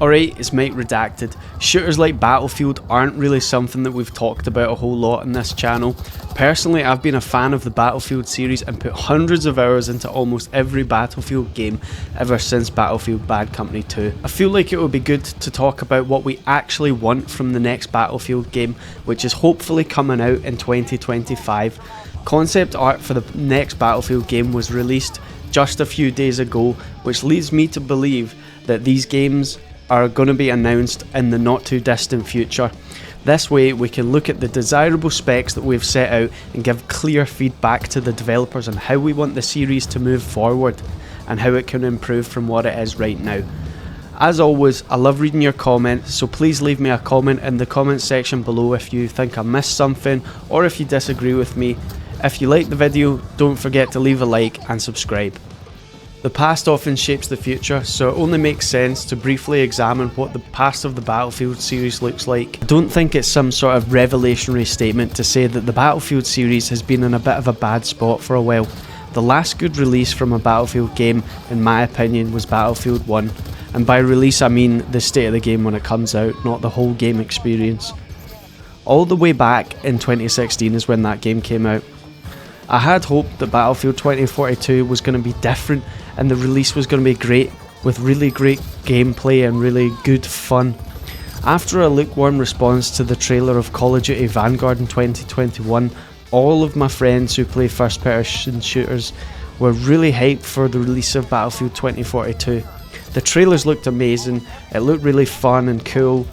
Alright, it's Mike Redacted. Shooters like Battlefield aren't really something that we've talked about a whole lot on this channel. Personally, I've been a fan of the Battlefield series and put hundreds of hours into almost every Battlefield game ever since Battlefield Bad Company 2. I feel like it would be good to talk about what we actually want from the next Battlefield game, which is hopefully coming out in 2025. Concept art for the next Battlefield game was released just a few days ago, which leads me to believe that these games are going to be announced in the not too distant future. This way we can look at the desirable specs that we've set out and give clear feedback to the developers on how we want the series to move forward and how it can improve from what it is right now. As always, I love reading your comments, so please leave me a comment in the comment section below if you think I missed something or if you disagree with me. If you like the video, don't forget to leave a like and subscribe. The past often shapes the future, so it only makes sense to briefly examine what the past of the Battlefield series looks like. I don't think it's some sort of revelationary statement to say that the Battlefield series has been in a bit of a bad spot for a while. The last good release from a Battlefield game, in my opinion, was Battlefield 1. And by release I mean the state of the game when it comes out, not the whole game experience. All the way back in 2016 is when that game came out. I had hoped that Battlefield 2042 was going to be different and the release was going to be great, with really great gameplay and really good fun. After a lukewarm response to the trailer of Call of Duty Vanguard in 2021, all of my friends who play first person shooters were really hyped for the release of Battlefield 2042. The trailers looked amazing, it looked really fun and cool.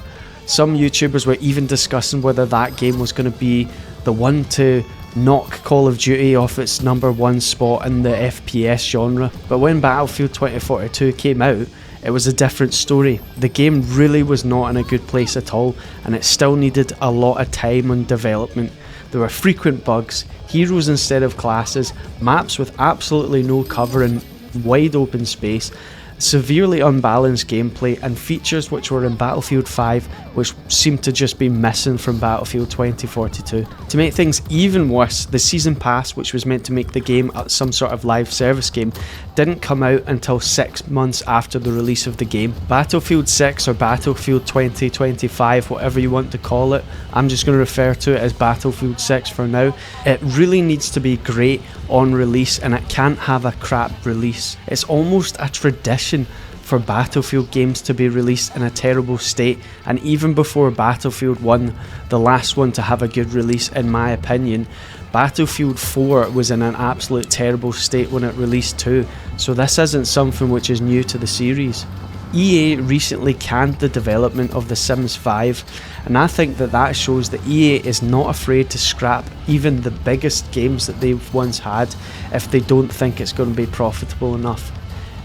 Some YouTubers were even discussing whether that game was going to be the one to knock Call of Duty off its #1 spot in the FPS genre. But when Battlefield 2042 came out, it was a different story. The game really was not in a good place at all, and it still needed a lot of time on development. There were frequent bugs, heroes instead of classes, maps with absolutely no cover and wide open space, severely unbalanced gameplay, and features which were in Battlefield 5 which seemed to just be missing from Battlefield 2042. To make things even worse, the Season Pass, which was meant to make the game some sort of live service game, didn't come out until 6 months after the release of the game. Battlefield 6 or Battlefield 2025, whatever you want to call it, I'm just going to refer to it as Battlefield 6 for now. It really needs to be great on release and it can't have a crap release. It's almost a tradition for Battlefield games to be released in a terrible state, and even before Battlefield 1, the last one to have a good release in my opinion, Battlefield 4 was in an absolute terrible state when it released too, so this isn't something which is new to the series. EA recently canned the development of The Sims 5, and I think that shows that EA is not afraid to scrap even the biggest games that they've once had if they don't think it's going to be profitable enough.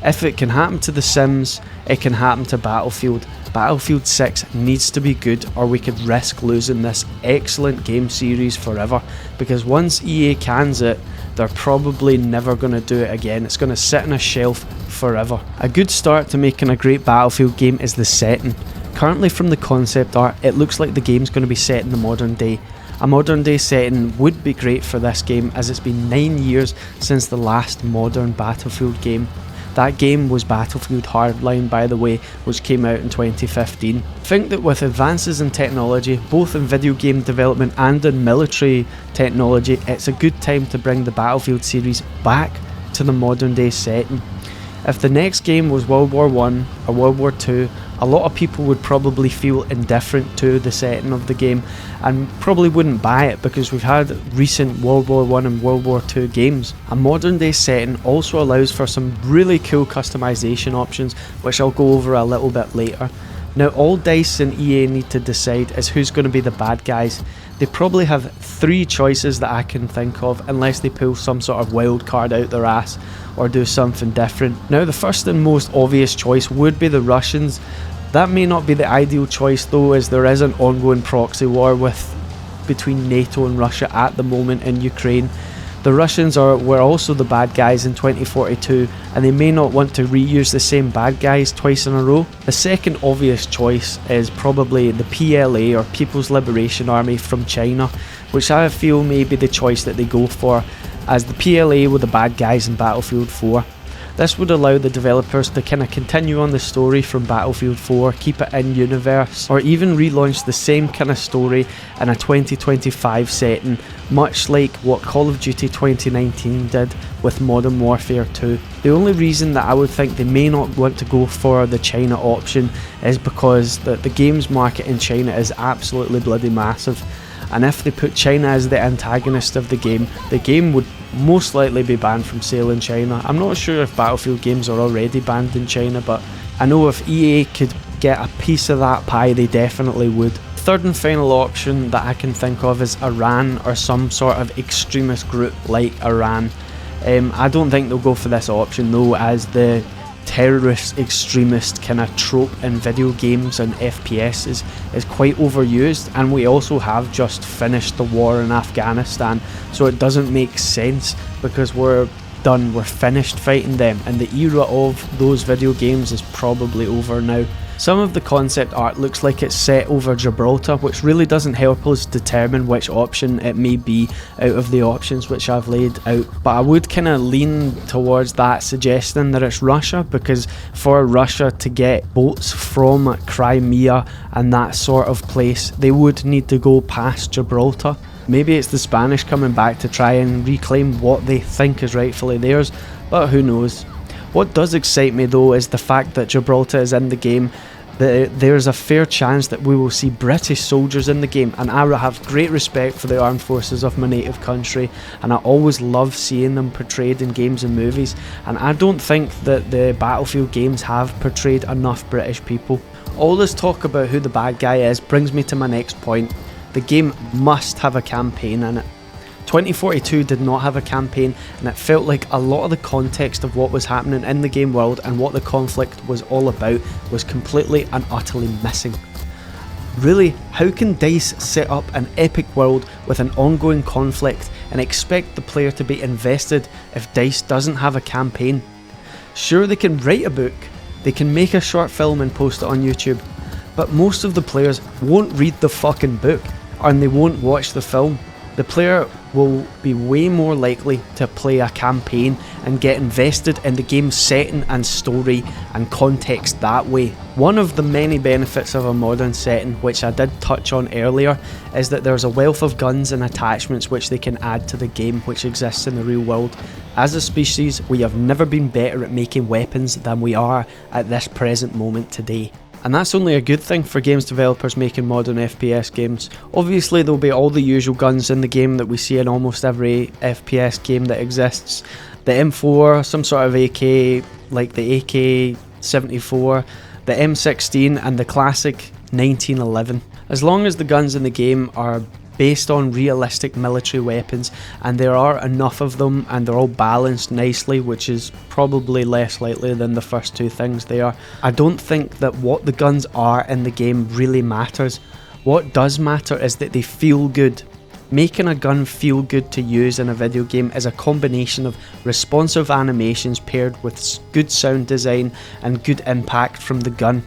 If it can happen to The Sims, it can happen to Battlefield. Battlefield 6 needs to be good or we could risk losing this excellent game series forever, because once EA cans it, they're probably never going to do it again. It's going to sit on a shelf forever. A good start to making a great Battlefield game is the setting. Currently from the concept art, it looks like the game's going to be set in the modern day. A modern day setting would be great for this game, as it's been 9 years since the last modern Battlefield game. That game was Battlefield Hardline, by the way, which came out in 2015. I think that with advances in technology, both in video game development and in military technology, it's a good time to bring the Battlefield series back to the modern day setting. If the next game was World War I or World War II, a lot of people would probably feel indifferent to the setting of the game and probably wouldn't buy it, because we've had recent World War I and World War II games. A modern day setting also allows for some really cool customization options, which I'll go over a little bit later. Now all DICE and EA need to decide is who's going to be the bad guys. They probably have 3 choices that I can think of, unless they pull some sort of wild card out their ass or do something different. Now the first and most obvious choice would be the Russians. That may not be the ideal choice though, as there is an ongoing proxy war between NATO and Russia at the moment in Ukraine. The Russians were also the bad guys in 2042, and they may not want to reuse the same bad guys twice in a row. The second obvious choice is probably the PLA or People's Liberation Army from China, which I feel may be the choice that they go for, as the PLA were the bad guys in Battlefield 4. This would allow the developers to kind of continue on the story from Battlefield 4, keep it in universe, or even relaunch the same kind of story in a 2025 setting, much like what Call of Duty 2019 did with Modern Warfare 2. The only reason that I would think they may not want to go for the China option is because the games market in China is absolutely bloody massive, and if they put China as the antagonist of the game would most likely be banned from sale in China. I'm not sure if Battlefield games are already banned in China, but I know if EA could get a piece of that pie, they definitely would. Third and final option that I can think of is Iran, or some sort of extremist group like Iran. I don't think they'll go for this option though, as the terrorist extremist kind of trope in video games and FPS is quite overused, and we also have just finished the war in Afghanistan, so it doesn't make sense because we're finished fighting them, and the era of those video games is probably over now. Some of the concept art looks like it's set over Gibraltar, which really doesn't help us determine which option it may be out of the options which I've laid out, but I would kind of lean towards that, suggesting that it's Russia, because for Russia to get boats from Crimea and that sort of place, they would need to go past Gibraltar. Maybe it's the Spanish coming back to try and reclaim what they think is rightfully theirs, but who knows. What does excite me though is the fact that Gibraltar is in the game. There's a fair chance that we will see British soldiers in the game, and I have great respect for the armed forces of my native country, and I always love seeing them portrayed in games and movies, and I don't think that the Battlefield games have portrayed enough British people. All this talk about who the bad guy is brings me to my next point. The game must have a campaign in it. 2042 did not have a campaign, and it felt like a lot of the context of what was happening in the game world and what the conflict was all about was completely and utterly missing. Really, how can DICE set up an epic world with an ongoing conflict and expect the player to be invested if DICE doesn't have a campaign? Sure, they can write a book, they can make a short film and post it on YouTube, but most of the players won't read the fucking book, and they won't watch the film. The player will be way more likely to play a campaign and get invested in the game's setting and story and context that way. One of the many benefits of a modern setting, which I did touch on earlier, is that there's a wealth of guns and attachments which they can add to the game which exists in the real world. As a species, we have never been better at making weapons than we are at this present moment today. And that's only a good thing for games developers making modern FPS games. Obviously there'll be all the usual guns in the game that we see in almost every FPS game that exists. The M4, some sort of AK like the AK-74, the M16 and the classic 1911. As long as the guns in the game are based on realistic military weapons, and there are enough of them and they're all balanced nicely, which is probably less likely than the first two things they are. I don't think that what the guns are in the game really matters. What does matter is that they feel good. Making a gun feel good to use in a video game is a combination of responsive animations paired with good sound design and good impact from the gun.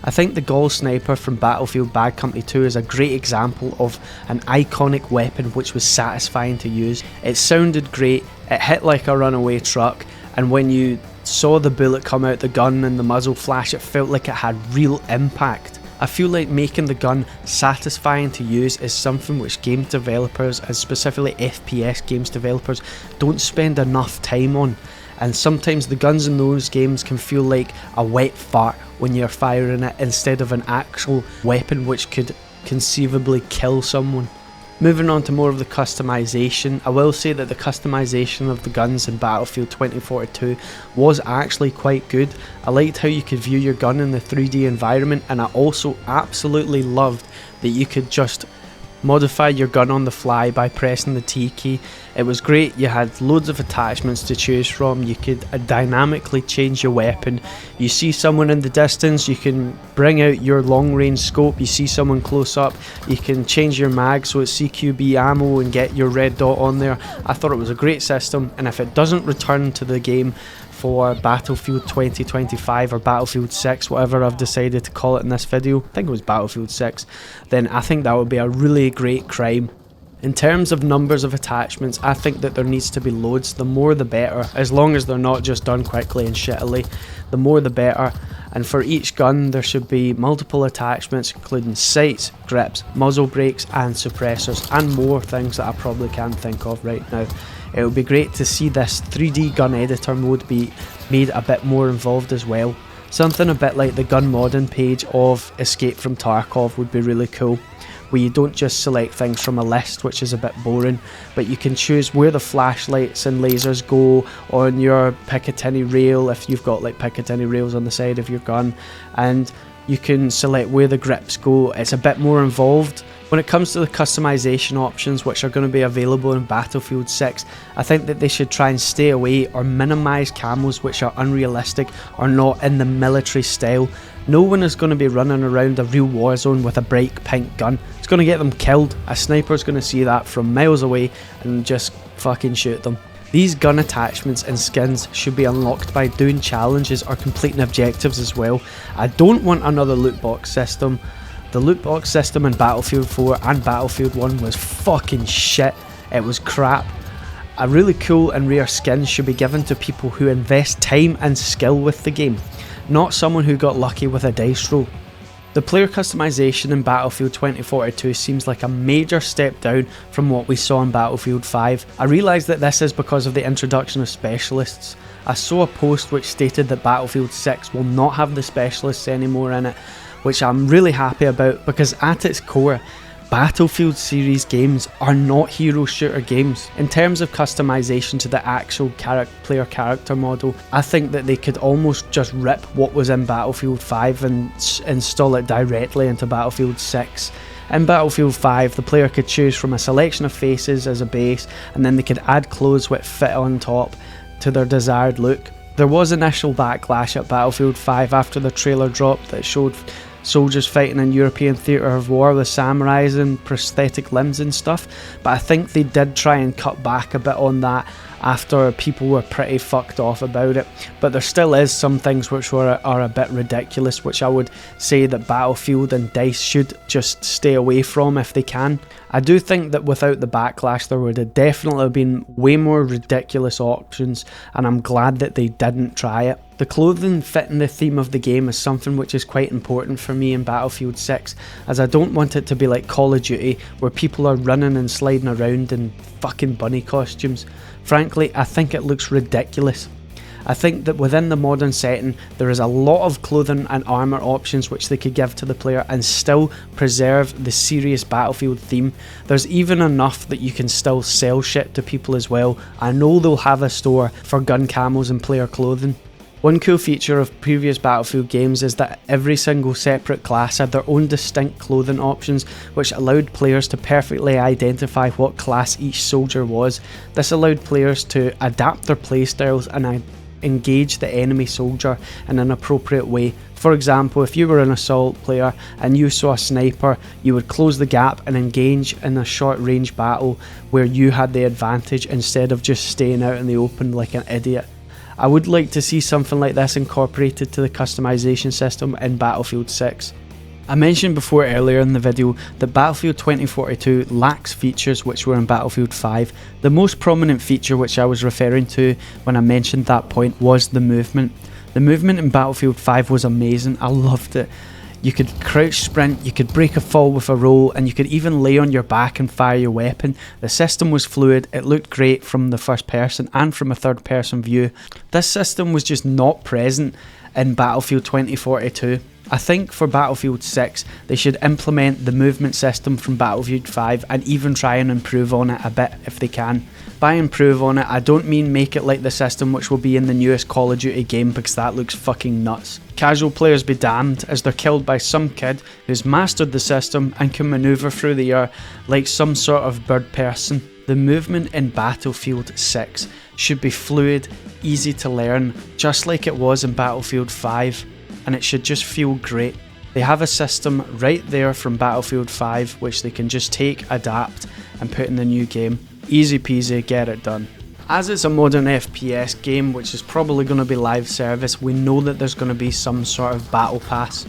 I think the Gall Sniper from Battlefield Bad Company 2 is a great example of an iconic weapon which was satisfying to use. It sounded great, it hit like a runaway truck, and when you saw the bullet come out the gun and the muzzle flash, it felt like it had real impact. I feel like making the gun satisfying to use is something which game developers, and specifically FPS games developers, don't spend enough time on. And sometimes the guns in those games can feel like a wet fart when you're firing it instead of an actual weapon which could conceivably kill someone. Moving on to more of the customization, I will say that the customization of the guns in Battlefield 2042 was actually quite good. I liked how you could view your gun in the 3D environment, and I also absolutely loved that you could just modify your gun on the fly by pressing the T key. It was great. You had loads of attachments to choose from. You could dynamically change your weapon. You see someone in the distance, you can bring out your long range scope. You see someone close up, you can change your mag so it's CQB ammo and get your red dot on there. I thought it was a great system, and if it doesn't return to the game for Battlefield 2025 or Battlefield 6, whatever I've decided to call it in this video, I think it was Battlefield 6, then I think that would be a really great crime. In terms of numbers of attachments, I think that there needs to be loads. The more the better, as long as they're not just done quickly and shittily. The more the better. And for each gun there should be multiple attachments including sights, grips, muzzle brakes and suppressors, and more things that I probably can't think of right now. It would be great to see this 3D gun editor mode be made a bit more involved as well. Something a bit like the gun modding page of Escape from Tarkov would be really cool, where you don't just select things from a list, which is a bit boring, but you can choose where the flashlights and lasers go on your Picatinny rail if you've got like Picatinny rails on the side of your gun, and you can select where the grips go. It's a bit more involved. When it comes to the customization options which are going to be available in Battlefield 6, I think that they should try and stay away or minimise camos which are unrealistic or not in the military style. No one is going to be running around a real war zone with a bright pink gun. It's going to get them killed. A sniper's going to see that from miles away and just fucking shoot them. These gun attachments and skins should be unlocked by doing challenges or completing objectives as well. I don't want another loot box system. The loot box system in Battlefield 4 and Battlefield 1 was fucking shit. It was crap. A really cool and rare skin should be given to people who invest time and skill with the game, not someone who got lucky with a dice roll. The player customization in Battlefield 2042 seems like a major step down from what we saw in Battlefield 5. I realise that this is because of the introduction of specialists. I saw a post which stated that Battlefield 6 will not have the specialists anymore in it, which I'm really happy about, because at its core, Battlefield series games are not hero shooter games. In terms of customization to the actual player character model, I think that they could almost just rip what was in Battlefield 5 and install it directly into Battlefield 6. In Battlefield 5, the player could choose from a selection of faces as a base, and then they could add clothes which fit on top to their desired look. There was initial backlash at Battlefield 5 after the trailer dropped that showed soldiers fighting in European theatre of war with samurais and prosthetic limbs and stuff, but I think they did try and cut back a bit on that after people were pretty fucked off about it. But there still is some things which are a bit ridiculous, which I would say that Battlefield and DICE should just stay away from if they can. I do think that without the backlash there would have definitely been way more ridiculous options, and I'm glad that they didn't try it. The clothing fitting the theme of the game is something which is quite important for me in Battlefield 6, as I don't want it to be like Call of Duty where people are running and sliding around in fucking bunny costumes. Frankly, I think it looks ridiculous. I think that within the modern setting there is a lot of clothing and armour options which they could give to the player and still preserve the serious Battlefield theme. There's even enough that you can still sell shit to people as well. I know they'll have a store for gun camos and player clothing. One cool feature of previous Battlefield games is that every single separate class had their own distinct clothing options, which allowed players to perfectly identify what class each soldier was. This allowed players to adapt their playstyles and engage the enemy soldier in an appropriate way. For example, if you were an assault player and you saw a sniper, you would close the gap and engage in a short range battle where you had the advantage instead of just staying out in the open like an idiot. I would like to see something like this incorporated to the customization system in Battlefield 6. I mentioned before earlier in the video that Battlefield 2042 lacks features which were in Battlefield 5. The most prominent feature which I was referring to when I mentioned that point was the movement. The movement in Battlefield 5 was amazing, I loved it. You could crouch sprint, you could break a fall with a roll, and you could even lay on your back and fire your weapon. The system was fluid, it looked great from the first person and from a third person view. This system was just not present in Battlefield 2042. I think for Battlefield 6 they should implement the movement system from Battlefield 5 and even try and improve on it a bit if they can. By improve on it, I don't mean make it like the system which will be in the newest Call of Duty game, because that looks fucking nuts. Casual players be damned, as they're killed by some kid who's mastered the system and can manoeuvre through the air like some sort of bird person. The movement in Battlefield 6 should be fluid, easy to learn, just like it was in Battlefield 5, and it should just feel great. They have a system right there from Battlefield 5 which they can just take, adapt and put in the new game. Easy peasy, get it done. As it's a modern FPS game which is probably going to be live service, we know that there's going to be some sort of battle pass.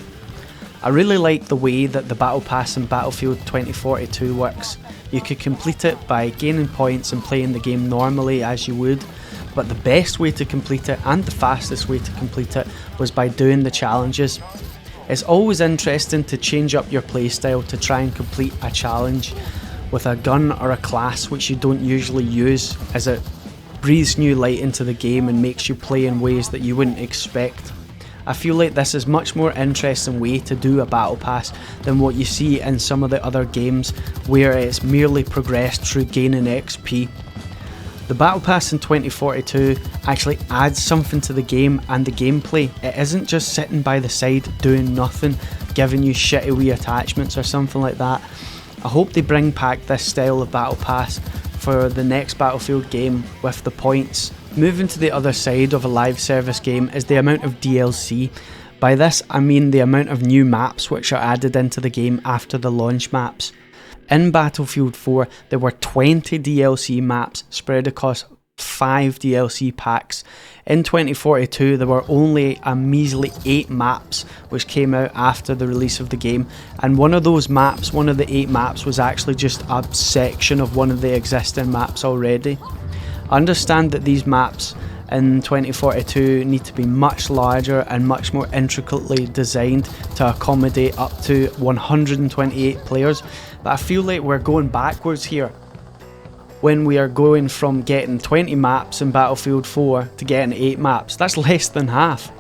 I really like the way that the Battle Pass in Battlefield 2042 works. You could complete it by gaining points and playing the game normally as you would, but the best way to complete it and the fastest way to complete it was by doing the challenges. It's always interesting to change up your playstyle to try and complete a challenge with a gun or a class which you don't usually use, as it breathes new light into the game and makes you play in ways that you wouldn't expect. I feel like this is much more interesting way to do a battle pass than what you see in some of the other games where it's merely progressed through gaining XP. The Battle Pass in 2042 actually adds something to the game and the gameplay. It isn't just sitting by the side doing nothing, giving you shitty wee attachments or something like that. I hope they bring back this style of Battle Pass for the next Battlefield game with the points. Moving to the other side of a live service game is the amount of DLC. By this I mean the amount of new maps which are added into the game after the launch maps. In Battlefield 4 there were 20 DLC maps spread across 5 DLC packs. In 2042 there were only a measly 8 maps which came out after the release of the game, and one of those maps, one of the 8 maps, was actually just a section of one of the existing maps already. I understand that these maps in 2042 need to be much larger and much more intricately designed to accommodate up to 128 players, but I feel like we're going backwards here when we are going from getting 20 maps in Battlefield 4 to getting 8 maps. That's less than half.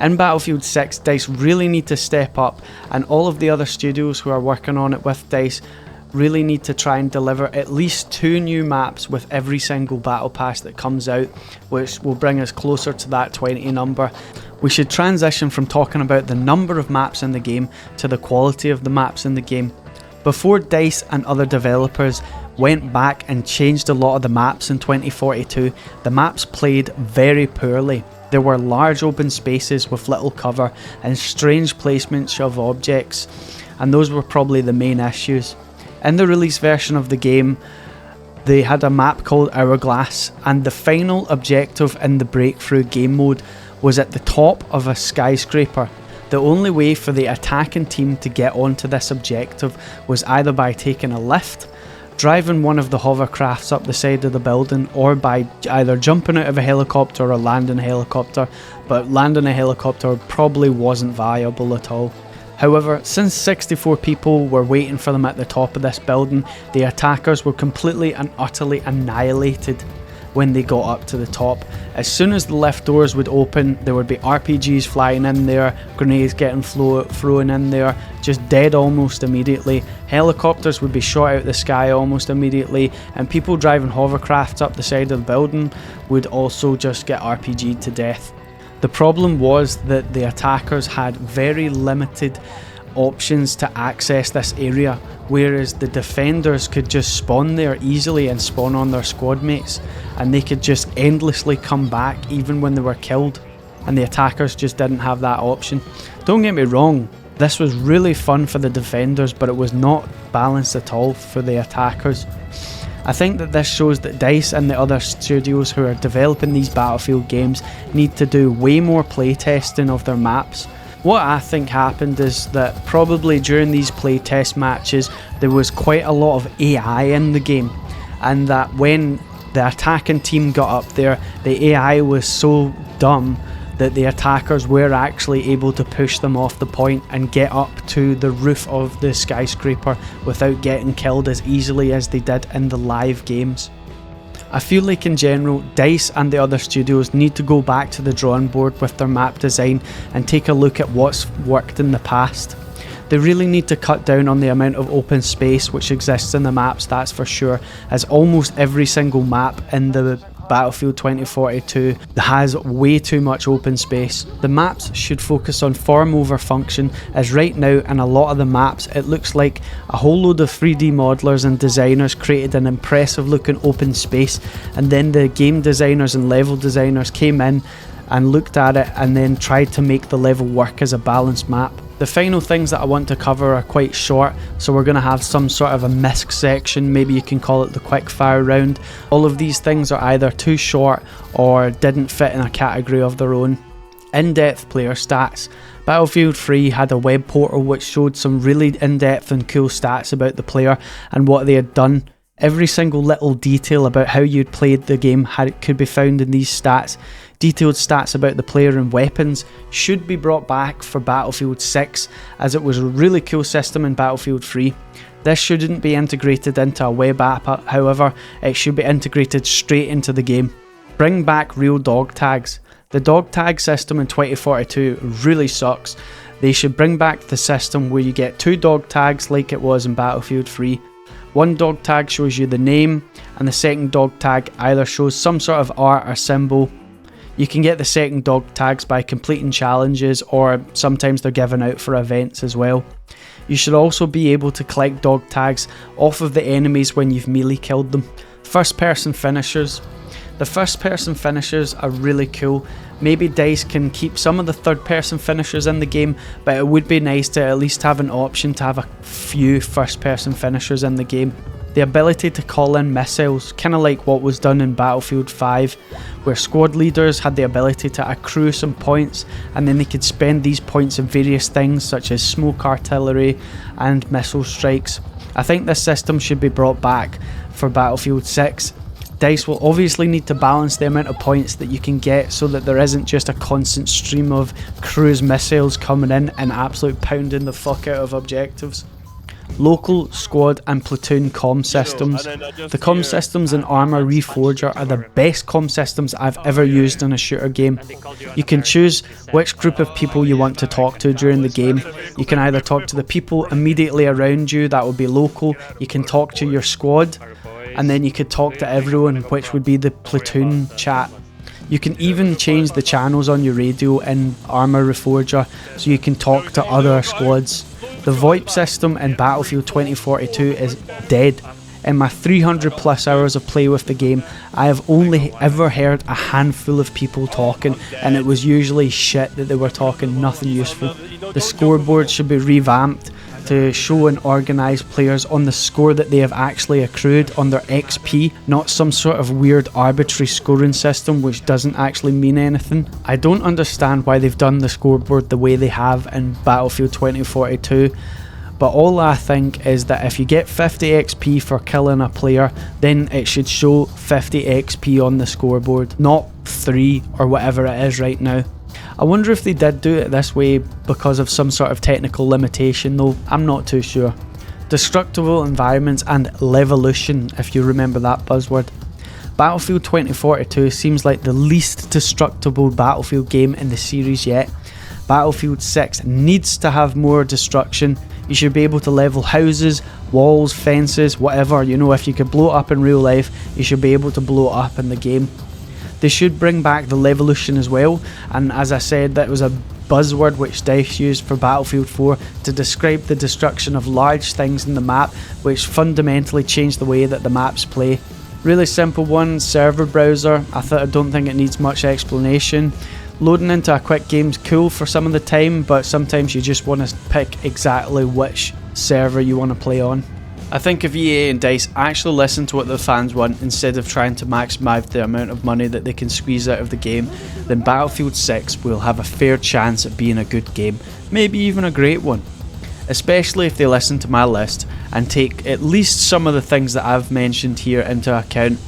In Battlefield 6, DICE really need to step up, and all of the other studios who are working on it with DICE really need to try and deliver at least 2 new maps with every single battle pass that comes out, which will bring us closer to that 20 number. We should transition from talking about the number of maps in the game to the quality of the maps in the game. Before DICE and other developers went back and changed a lot of the maps in 2042, the maps played very poorly. There were large open spaces with little cover and strange placements of objects, and those were probably the main issues. In the release version of the game, they had a map called Hourglass, and the final objective in the breakthrough game mode was at the top of a skyscraper. The only way for the attacking team to get onto this objective was either by taking a lift, driving one of the hovercrafts up the side of the building, or by either jumping out of a helicopter or landing a helicopter, but landing a helicopter probably wasn't viable at all. However, since 64 people were waiting for them at the top of this building, the attackers were completely and utterly annihilated when they got up to the top. As soon as the lift doors would open, there would be RPGs flying in there, grenades getting thrown in there, just dead almost immediately. Helicopters would be shot out the sky almost immediately, and people driving hovercrafts up the side of the building would also just get RPG'd to death. The problem was that the attackers had very limited options to access this area, whereas the defenders could just spawn there easily and spawn on their squad mates, and they could just endlessly come back even when they were killed, and the attackers just didn't have that option. Don't get me wrong, this was really fun for the defenders, but it was not balanced at all for the attackers. I think that this shows that DICE and the other studios who are developing these Battlefield games need to do way more playtesting of their maps. What I think happened is that probably during these playtest matches there was quite a lot of AI in the game, and that when the attacking team got up there, the AI was so dumb that the attackers were actually able to push them off the point and get up to the roof of the skyscraper without getting killed as easily as they did in the live games. I feel like in general, DICE and the other studios need to go back to the drawing board with their map design and take a look at what's worked in the past. They really need to cut down on the amount of open space which exists in the maps, that's for sure, as almost every single map in the Battlefield 2042 has way too much open space. The maps should focus on form over function, as right now in a lot of the maps it looks like a whole load of 3D modelers and designers created an impressive looking open space, and then the game designers and level designers came in and looked at it and then tried to make the level work as a balanced map. The final things that I want to cover are quite short, so we're going to have some sort of a Misc section, maybe you can call it the quickfire round. All of these things are either too short or didn't fit in a category of their own. In-depth player stats. Battlefield 3 had a web portal which showed some really in-depth and cool stats about the player and what they had done. Every single little detail about how you'd played the game could be found in these stats. Detailed stats about the player and weapons should be brought back for Battlefield 6, as it was a really cool system in Battlefield 3. This shouldn't be integrated into a web app, however, it should be integrated straight into the game. Bring back real dog tags. The dog tag system in 2042 really sucks. They should bring back the system where you get 2 dog tags like it was in Battlefield 3. One dog tag shows you the name, and the second dog tag either shows some sort of art or symbol. You can get the second dog tags by completing challenges, or sometimes they're given out for events as well. You should also be able to collect dog tags off of the enemies when you've melee killed them. First person finishers. The first person finishers are really cool. Maybe DICE can keep some of the third person finishers in the game, but it would be nice to at least have an option to have a few first person finishers in the game. The ability to call in missiles, kind of like what was done in Battlefield 5, where squad leaders had the ability to accrue some points and then they could spend these points in various things such as smoke artillery and missile strikes. I think this system should be brought back for Battlefield 6. DICE will obviously need to balance the amount of points that you can get so that there isn't just a constant stream of cruise missiles coming in and absolute pounding the fuck out of objectives. Local, squad and platoon comm systems. The comm systems in Arma Reforger are the best comm systems I've ever used in a shooter game. You can choose which group of people you want to talk to during the game. You can either talk to the people immediately around you, that would be local. You can talk to your squad, and then you could talk to everyone, which would be the platoon chat. You can even change the channels on your radio in Arma Reforger so you can talk to other squads. The VoIP system in Battlefield 2042 is dead. In my 300 plus hours of play with the game, I have only ever heard a handful of people talking, and it was usually shit that they were talking, nothing useful. The scoreboard should be revamped to show and organise players on the score that they have actually accrued on their XP, not some sort of weird arbitrary scoring system which doesn't actually mean anything. I don't understand why they've done the scoreboard the way they have in Battlefield 2042, but all I think is that if you get 50 XP for killing a player, then it should show 50 XP on the scoreboard, not 3 or whatever it is right now. I wonder if they did do it this way because of some sort of technical limitation, though I'm not too sure. Destructible environments and levolution, if you remember that buzzword. Battlefield 2042 seems like the least destructible Battlefield game in the series yet. Battlefield 6 needs to have more destruction. You should be able to level houses, walls, fences, whatever. You know, if you could blow it up in real life, you should be able to blow it up in the game. They should bring back the levolution as well, and as I said, that was a buzzword which DICE used for Battlefield 4 to describe the destruction of large things in the map, which fundamentally changed the way that the maps play. Really simple one, server browser. I don't think it needs much explanation. Loading into a quick game's cool for some of the time, but sometimes you just want to pick exactly which server you want to play on. I think if EA and DICE actually listen to what the fans want instead of trying to maximise the amount of money that they can squeeze out of the game, then Battlefield 6 will have a fair chance at being a good game, maybe even a great one. Especially if they listen to my list and take at least some of the things that I've mentioned here into account.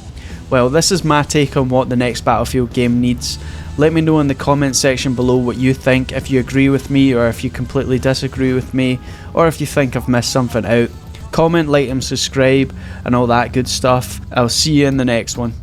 Well, this is my take on what the next Battlefield game needs. Let me know in the comment section below what you think, if you agree with me or if you completely disagree with me, or if you think I've missed something out. Comment, like and subscribe and all that good stuff. I'll see you in the next one.